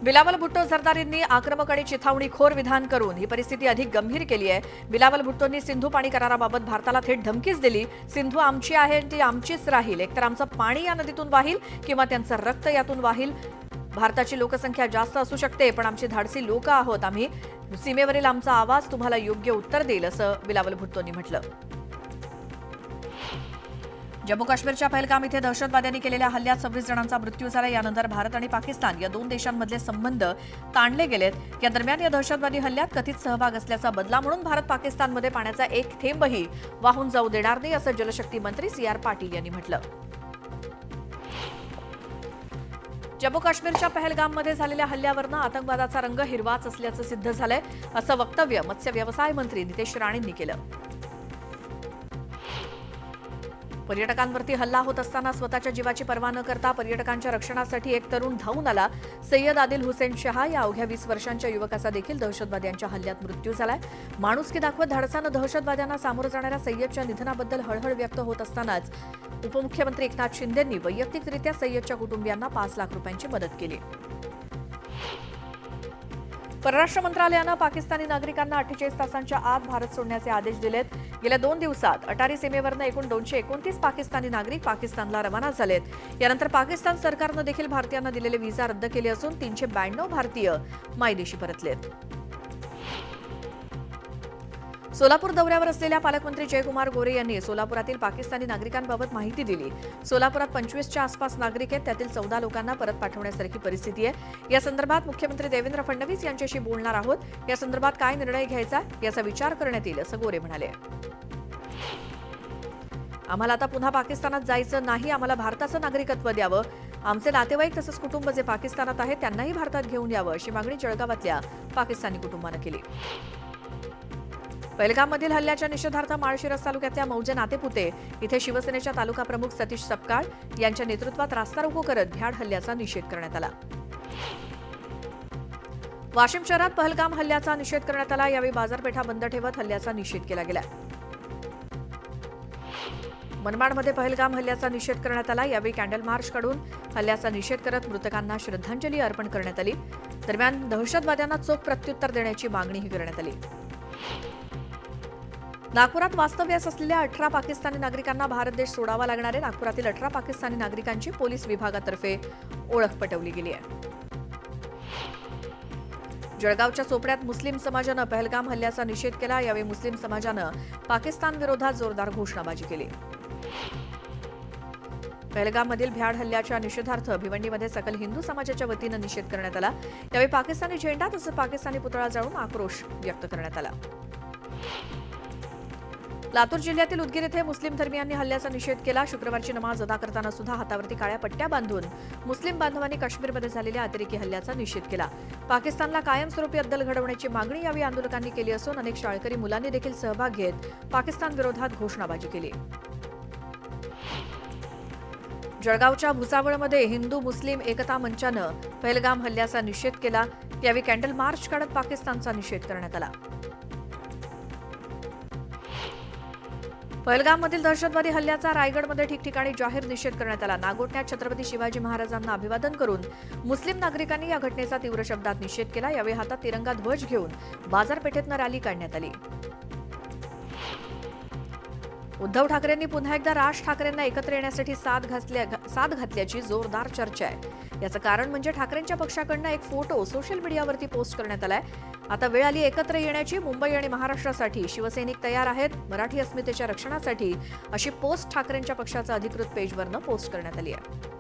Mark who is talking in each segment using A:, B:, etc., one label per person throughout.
A: बिलावल भुट्टो सरदारांनी आक्रमक आणि चिथावणीखोर विधान करून ही परिस्थिती अधिक गंभीर केली आहे। बिलावल भुट्टोंनी सिंधू पाणी कराराबाबत भारताला थेट धमकीच दिली। सिंधू आमची आहे, ती आमचीच राहील, एकतर आमचं पाणी या नदीतून वाहील किंवा त्यांचं रक्त यातून वाहील। भारताची लोकसंख्या जास्त असू शकते, पण आमची धाडसी लोक आहोत, आम्ही सीमेवरील आमचा आवाज तुम्हाला योग्य उत्तर देईल, असं बिलावल भुट्टोंनी म्हटलं। जम्मू काश्मीरच्या पहलगाम इथे दहशतवाद्यांनी केलेल्या हल्ल्यात 26 जणांचा मृत्यू झाला। यानंतर भारत आणि पाकिस्तान या दोन देशांमधले संबंध ताणले गेलेत। या दरम्यान या दहशतवादी हल्ल्यात कथित सहभाग असल्याचा बदला म्हणून भारत पाकिस्तानमध्ये पाण्याचा एक थेंबही वाहून जाऊ देणार नाही, असं जलशक्ती मंत्री CR पाटील यांनी म्हटलं। जम्मू काश्मीरच्या पहलगाममध्ये झालेल्या हल्ल्यावरनं आतंकवादाचा रंग हिरवाच असल्याचं सिद्ध झालंय, असं वक्तव्य मत्स्य व्यवसाय मंत्री नितेश राणेंनी केलं। पर्यटकांवरती हल्ला होत असताना स्वतःच्या जीवाची पर्वा न करता पर्यटकांच्या रक्षणासाठी एक तरुण धावून आला। सय्यद आदिल हुसेन शहा या अवघ्या 20 वर्षांच्या युवकाचा देखील दहशतवाद्यांच्या हल्ल्यात मृत्यू झालाय। माणुसकी दाखवत धाडसानं दहशतवाद्यांना सामोरं जाणाऱ्या सय्यदच्या निधनाबद्दल हळहळ व्यक्त होत असतानाच उपमुख्यमंत्री एकनाथ शिंदेंनी वैयक्तिकरित्या सय्यदच्या कुटुंबियांना 5 लाख रुपयांची मदत केली। परराष्ट्र मंत्रालयानं पाकिस्तानी नागरिकांना 48 तासांच्या आत भारत सोडण्याचे आदेश दिलेत। गेल्या 2 दिवसात अटारी सीमेवरनं एकूण 229 पाकिस्तानी नागरिक पाकिस्तानला रवाना झालेत। यानंतर पाकिस्तान सरकारनं देखील भारतीयांना दिलेले व्हिसा रद्द केले असून 392 भारतीय मायदेशी परतलेत। सोलापूर दौऱ्यावर असलेल्या पालकमंत्री जयकुमार गोरे यांनी सोलापुरातील पाकिस्तानी नागरिकांबाबत माहिती दिली। सोलापुरात 25च्या आसपास नागरिक आहेत, त्यातील 14 लोकांना परत पाठवण्यासारखी परिस्थिती आहे। या संदर्भात मुख्यमंत्री देवेंद्र फडणवीस यांच्याशी बोलणार आहोत। या संदर्भात काय निर्णय घ्यायचा याचा विचार करण्यात येईल, असं गोरे म्हणाले। आम्हाला आता पुन्हा पाकिस्तानात जायचं नाही, आम्हाला भारताचं नागरिकत्व द्यावं। आमचे नातेवाईक तसंच कुटुंब जे पाकिस्तानात आहेत त्यांनाही भारतात घेऊन यावं, अशी मागणी जळगावातल्या पाकिस्तानी कुटुंबानं केली। पहलगाममधील हल्ल्याच्या निषेधार्थ माळशिरस तालुक्यातल्या मौजे नातेपुते इथे शिवसेनेच्या तालुका प्रमुख सतीश सपकाळ यांच्या नेतृत्वात रास्ता रोको करत भ्याड हल्ल्याचा निषेध करण्यात आला। वाशिम शहरात पहलगाम हल्ल्याचा निषेध करण्यात आला। यावेळी बाजारपेठा बंद ठेवत हल्ल्याचा निषेध केला गेला। मनमाडमध्ये पहलगाम हल्ल्याचा निषेध करण्यात आला। यावेळी कॅन्डल मार्च काढून हल्ल्याचा निषेध करत मृतकांना श्रद्धांजली अर्पण करण्यात आली। दरम्यान दहशतवाद्यांना चोख प्रत्युत्तर देण्याची मागणीही करण्यात आली। नागपुरात वास्तव्यास असलेल्या 18 पाकिस्तानी नागरिकांना भारत देश सोडावा लागणार आहे। नागपुरातील 18 पाकिस्तानी नागरिकांची पोलीस विभागातर्फे ओळख पटवली गेली आहे। जळगावच्या चोपड्यात मुस्लिम समाजानं पहलगाम हल्ल्याचा निषेध केला। यावेळी मुस्लिम समाजानं पाकिस्तान विरोधात जोरदार घोषणाबाजी केली। पहलगाममधील भ्याड हल्ल्याच्या निषेधार्थ भिवंडीमध्ये सकल हिंदू समाजाच्या वतीनं निषेध करण्यात आला। यावेळी पाकिस्तानी झेंडा तसंच पाकिस्तानी पुतळा जाळून आक्रोश व्यक्त करण्यात आला। लातूर जिल्ह्यातील उदगीर येथे मुस्लिम धर्मीयांनी हल्ल्याचा निषेध केला। शुक्रवारची नमाज अदा करताना सुद्धा हातावरती काळ्या पट्ट्या बांधून मुस्लिम बांधवांनी काश्मीरमध्ये झालेल्या अतिरेकी हल्ल्याचा निषेध केला। पाकिस्तानला कायमस्वरूपी अद्दल घडवण्याची मागणी यावेळी आंदोलकांनी केली असून अनेक शाळकरी मुलांनी देखील सहभाग घेत पाकिस्तान विरोधात घोषणाबाजी केली। जळगावच्या भुसावळमध्ये हिंदू मुस्लिम एकता मंचानं पहलगाम हल्ल्याचा निषेध केला। यावेळी कॅन्डल मार्च काढत पाकिस्तानचा निषेध करण्यात आला। पहलगाममधील दहशतवादी हल्ल्याचा रायगडमध्ये ठिकठिकाणी जाहीर निषेध करण्यात आला। नागोठण्यात छत्रपती शिवाजी महाराजांना अभिवादन करून मुस्लिम नागरिकांनी या घटनेचा तीव्र शब्दात निषेध केला। यावेळी हातात तिरंगा ध्वज घेऊन बाजारपेठेतनं रॅली काढण्यात आली। उद्धव ठाकरेंनी पुन्हा एकदा राज ठाकरेंना एकत्र येण्यासाठी साथ घातल्याची जोरदार चर्चा आहे। याचं कारण म्हणजे ठाकरेंच्या पक्षाकडनं एक फोटो सोशल मीडियावरती पोस्ट करण्यात आलाय। आता वेळ आली एकत्र येण्याची, मुंबई आणि महाराष्ट्रासाठी शिवसैनिक तयार आहेत, मराठी अस्मितेच्या रक्षणासाठी, अशी पोस्ट ठाकरेंच्या पक्षाच्या अधिकृत पेजवरनं पोस्ट करण्यात आली आहे।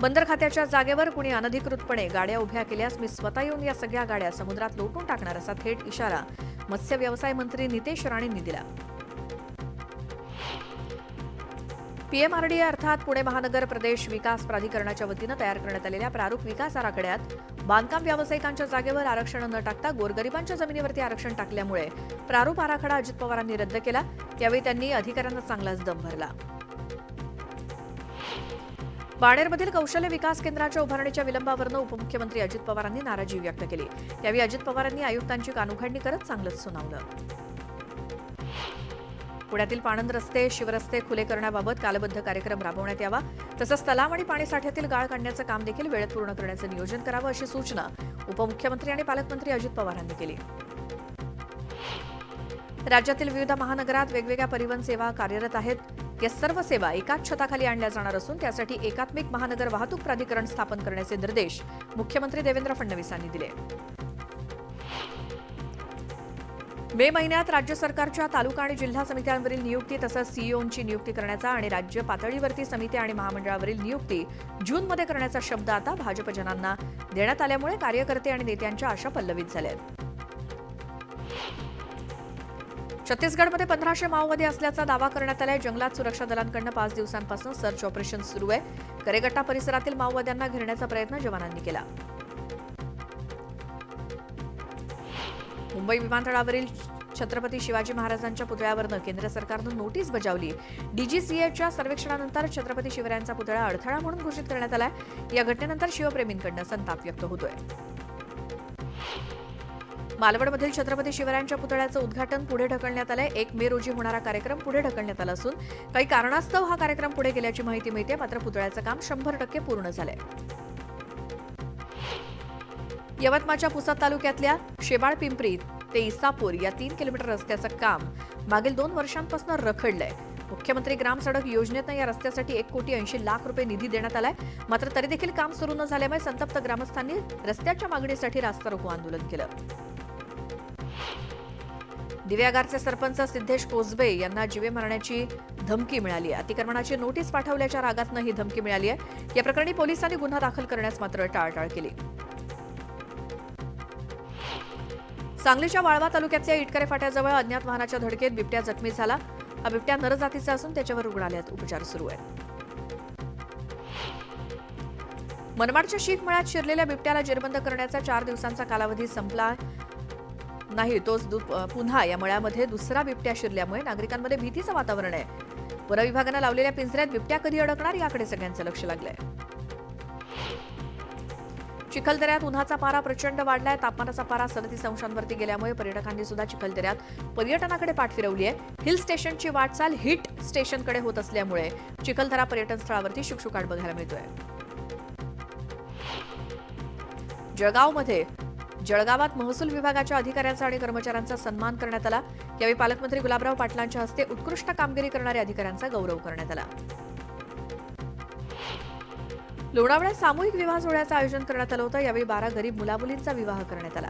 A: बंदर खात्याच्या जागेवर कुणी अनधिकृतपणे गाड्या उभ्या केल्यास मी स्वतः येऊन या सगळ्या गाड्या समुद्रात लोटून टाकणार, असा थेट इशारा मत्स्य व्यवसाय मंत्री नितेश राणेंनी दिला। पीएमआरडीए अर्थात पुणे महानगर प्रदेश विकास प्राधिकरणाच्या वतीनं तयार करण्यात आलेल्या प्रारूप विकास आराखड्यात बांधकाम व्यावसायिकांच्या जागेवर आरक्षण न टाकता गोरगरिबांच्या जमिनीवरती आरक्षण टाकल्यामुळे प्रारूप आराखडा अजित पवारांनी रद्द केला। यावेळी त्यांनी अधिकाऱ्यांना चांगलाच दम भरला। बाणेरमधील कौशल्य विकास केंद्राच्या उभारणीच्या विलंबावरून उपमुख्यमंत्री अजित पवारांनी नाराजी व्यक्त केली। यावेळी अजित पवारांनी आयुक्तांची कानउघाडणी करत चांगलंच सुनावलं। पुण्यातील पाणंद रस्ते शिवरस्ते खुले करण्याबाबत कालबद्ध कार्यक्रम राबवण्यात यावा. तसंच तलाव आणि पाणीसाठ्यातील गाळ काढण्याचं काम देखील वेळेत पूर्ण करण्याचं नियोजन करावं अशी सूचना उपमुख्यमंत्री आणि पालकमंत्री अजित पवार यांनी केली. राज्यातील विविध महानगरात वेगवेगळ्या परिवहन सेवा कार्यरत आहेत. या सर्व सेवा एकाच छताखाली आणल्या जाणार असून त्यासाठी एकात्मिक महानगर वाहतूक प्राधिकरण स्थापन करण्याचे निर्देश मुख्यमंत्री देवेंद्र फडणवीस यांनी दिले. मे महिन्यात राज्य सरकारच्या तालुका आणि जिल्हा समित्यांवरील नियुक्ती तसंच सीईओंची नियुक्ती करण्याचा आणि राज्य पातळीवरती समिती आणि महामंडळावरील नियुक्ती जूनमध्ये करण्याचा शब्द आता भाजपजनांना देण्यात आल्यामुळे कार्यकर्ते आणि नेत्यांच्या आशा पल्लवित झाल्या आहेत. छत्तीसगडमध्ये 1500 माओवादी असल्याचा दावा करण्यात आलाय. जंगलात सुरक्षा दलांकडून 5 दिवसांपासून सर्च ऑपरेशन सुरू आहे. करेगट्टा परिसरातील माओवाद्यांना घेरण्याचा प्रयत्न जवानांनी केला. मुंबई विमानतळावरील छत्रपती शिवाजी महाराजांच्या पुतळ्यावरनं केंद्र सरकारनं नोटीस बजावली. डीजीसीएच्या सर्वेक्षणानंतर छत्रपती शिवरायांचा पुतळा अडथळा म्हणून घोषित करण्यात आलाय. या घटनेनंतर शिवप्रेमींकडून संताप व्यक्त होतोय. मालवणमधील छत्रपती शिवरायांच्या पुतळ्याचं उद्घाटन पुढे ढकलण्यात आलंय. 1 मे रोजी होणारा कार्यक्रम पुढे ढकलण्यात आला असून काही कारणास्तव हा कार्यक्रम पुढे गेल्याची माहिती मिळते. मात्र पुतळ्याचं काम 100% पूर्ण झालंय. यवतमाळच्या पुसद तालुक्यातल्या शेबाळ पिंपरी ते इसापूर या 3 किलोमीटर रस्त्याचं काम मागील 2 वर्षांपासून रखडलंय. मुख्यमंत्री ग्राम सडक योजनेतनं या रस्त्यासाठी 1,80,00,000 रुपये निधी देण्यात आलाय. मात्र तरी देखील काम सुरू न झाल्यामुळे संतप्त ग्रामस्थांनी रस्त्याच्या मागणीसाठी रास्ता रोको आंदोलन केलं. दिव्यागारचे सरपंच सिद्धेश कोसबे यांना जीवे मारण्याची धमकी मिळाली आहे. अतिक्रमणाची नोटीस पाठवल्याच्या रागातनं ही धमकी मिळाली आहे. या प्रकरणी पोलिसांनी गुन्हा दाखल करण्यास मात्र टाळाटाळ केली. सांगलीच्या वाळवा तालुक्यातल्या इटकरे फाट्याजवळ अज्ञात वाहनाच्या धडकेत बिबट्या जखमी झाला. हा बिबट्या नरजातीचा असून त्याच्यावर रुग्णालयात उपचार सुरू आहेत. मनमाडच्या शीख मळ्यात शिरलेल्या बिबट्याला जेरबंद करण्याचा 4 दिवसांचा कालावधी संपला नाही. तोच पुन्हा या मळ्यामध्ये दुसरा बिबट्या शिरल्यामुळे नागरिकांमध्ये भीतीचं वातावरण आहे. वन विभागानं लावलेल्या पिंजऱ्यात बिबट्या कधी अडकणार याकडे सगळ्यांचं लक्ष लागलंय. चिखलदऱ्यात उन्हाचा पारा प्रचंड वाढलाय. तापमानाचा पारा 37 अंशांवरती गेल्यामुळे पर्यटकांनी सुद्धा चिखलदऱ्यात पर्यटनाकडे पाठ फिरवली आहे. हिल स्टेशनची वाटचाल हिट स्टेशनकडे होत असल्यामुळे चिखलदरा पर्यटन स्थळावरती शुकशुकाट बघायला मिळतोय. जळगावात महसूल विभागाच्या अधिकाऱ्यांचा आणि कर्मचाऱ्यांचा सन्मान करण्यात आला. यावेळी पालकमंत्री गुलाबराव पाटलांच्या हस्ते उत्कृष्ट कामगिरी करणाऱ्या अधिकाऱ्यांचा गौरव करण्यात आला. लोणावळ्यात सामूहिक विवाह सोहळ्याचं आयोजन करण्यात आलं होतं. यावेळी 12 गरीब मुलामुलींचा विवाह करण्यात आला.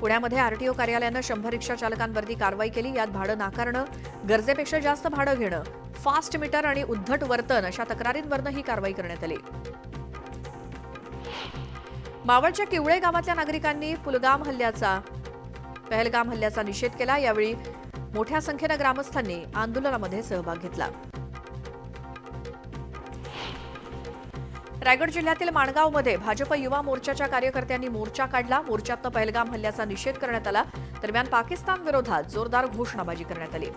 A: पुण्यामध्ये आरटीओ कार्यालयानं 100 रिक्षा चालकांवरती कारवाई केली. यात भाडं नाकारणं, गरजेपेक्षा जास्त भाडं घेणं, फास्ट मीटर आणि उद्धट वर्तन अशा तक्रारींवरनं ही कारवाई करण्यात आली. मावळच्या किवळे गावातल्या नागरिकांनी पहलगाम हल्ल्याचा निषेध केला. यावेळी मोठ्या संख्येनं ग्रामस्थांनी आंदोलनामध्ये सहभाग घेतला. रायगड जिल्ह्यातील माणगावमध्ये भाजप युवा मोर्चाच्या कार्यकर्त्यांनी मोर्चा काढला. मोर्चातनं पहलगाम हल्ल्याचा निषेध करण्यात आला. दरम्यान पाकिस्तान विरोधात जोरदार घोषणाबाजी करण्यात आली.